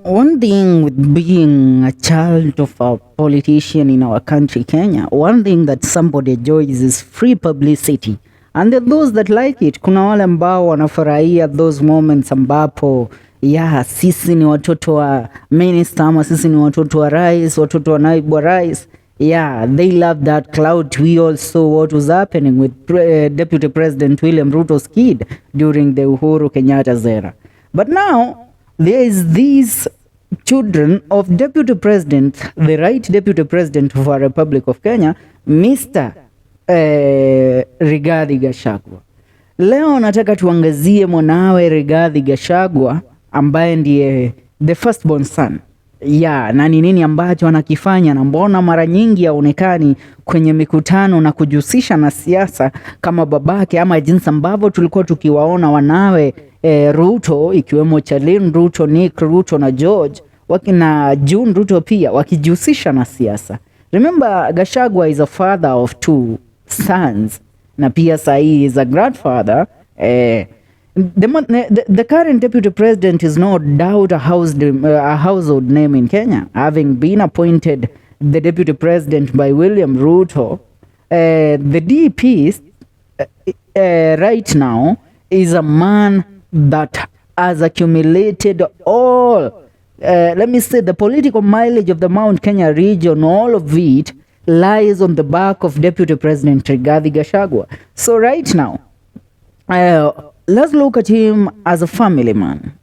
one thing with being a child of a politician in our country, Kenya, one thing that somebody enjoys is free publicity. And there are those that like it. Kuna wale ambao wanafurahia those moments ambapo sisi ni watoto wa minister ama sisi ni watoto wa rais, watoto wa naibu wa rais. They love that clout. We all saw what was happening with Deputy President William Ruto's kid during the Uhuru Kenyatta's era. But now, there is these children of Deputy President, the right Deputy President of our Republic of Kenya, Mr. Rigathi Gachagua. Leo nataka tuangazie mwanawe Rigathi Gachagua ambaye ndiye the firstborn son. Na ni nini ambacho anakifanya na mbona mara nyingi haonekani kwenye mikutano na kujihusisha na siasa kama babake, ama jinsi ambavyo tulikuwa tukiwaona wanawe Ruto, ikiwemo Charlene Ruto, Nick Ruto na George na June Ruto pia wakijihusisha na siasa. Remember, Gachagua is a father of 2 sons na pia sahi is a grandfather. The current deputy president is no doubt a household name in Kenya, having been appointed the deputy president by William Ruto. The DP right now is a man that has accumulated all, let me say, the political mileage of the Mount Kenya region. All of it lies on the back of Deputy President Rigathi Gachagua. So right now, let's look at him as a family man.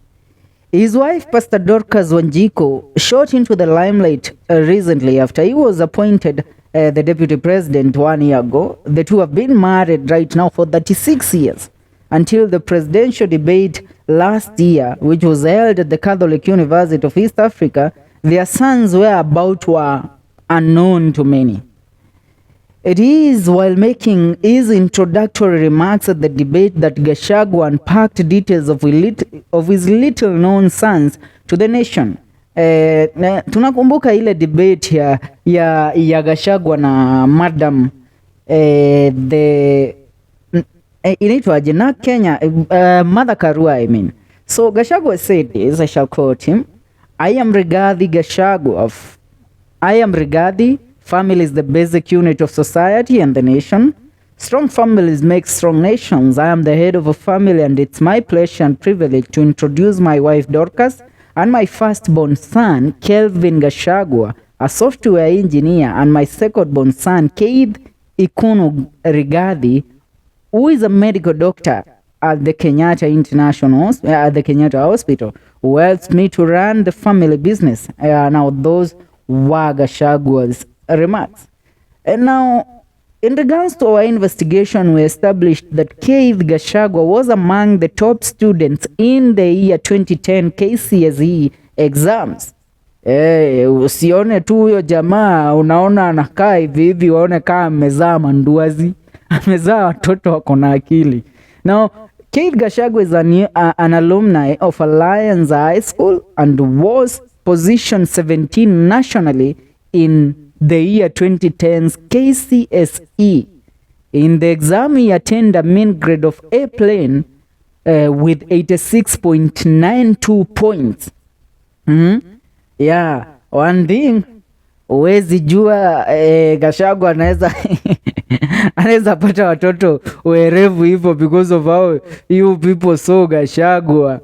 His wife, Pastor Dorcas Wanjiku, shot into the limelight recently after he was appointed the Deputy President 1 year ago. The two have been married right now for 36 years. Until the presidential debate last year, which was held at the Catholic University of East Africa, their sons were unknown to many. It is while making his introductory remarks at the debate that Gachagua unpacked details of his little-known sons to the nation. Tunakumbuka ile debate ya Gachagua na Madam inaitwaje na Kenya, Mother Karua, I mean. So Gachagua said this, I shall quote him: I am Rigathi Gachagua. I am Rigathi. Family is the basic unit of society and the nation. Strong families make strong nations. I am the head of a family, and it's my pleasure and privilege to introduce my wife Dorcas and my firstborn son Kelvin Gachagua, a software engineer, and my secondborn son Keith Ikunu Rigathi, who is a medical doctor at the Kenyatta Hospital, who helps me to run the family business. Now those were Gachagua's remarks. And now, in regards to our investigation, we established that Keith Gachagua was among the top students in the year 2010 KCSE exams. Usione tu huyo jamaa unaona anakaa hivi waone kama amezaa manduazi, amezaa watoto wako na akili. Now, Keith Gachagua is an alumni of Alliance High School and was position 17 nationally in the year 2010's KCSE. In the exam, he attained a mean grade of A plane with 86.92 points. One thing, uwezi jua Gachagua anaweza pata watoto werevu hivyo because of how you people saw Gachagua.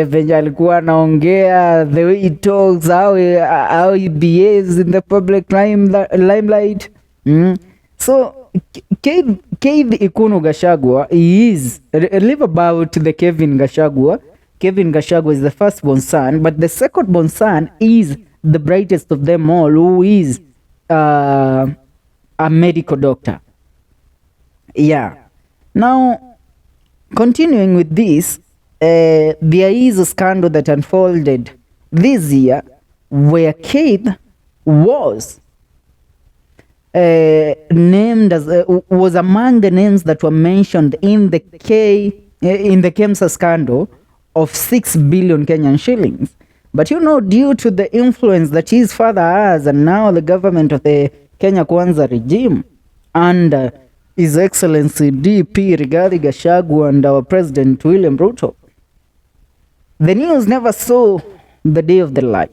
Venye alikuwa anaongea, the way he talks, how he behaves in the public limelight. So Keith Ikunu Gachagua is live about the Kevin Gachagua. Kevin Gachagua is the firstborn son, but the secondborn son is the brightest of them all, who is a medical doctor. Now, continuing with this, there is a scandal that unfolded this year where Keith was named as was among the names that were mentioned in the KEMSA scandal of 6 billion Kenyan shillings. But due to the influence that his father has, and now the government of the Kenya Kwanza regime and His Excellency DP Rigathi Gachagua and our President William Ruto, the news never saw the day of the light.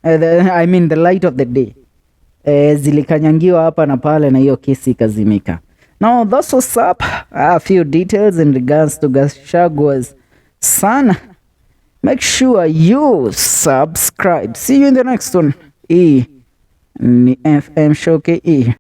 I mean the light of the day. Zilikanyangiwa hapa na pale na hiyo kesi ikazimika. Now that's what's up. A few details in regards to Gachagua's son. Make sure you subscribe. See you in the next one. Ni FM Show KE.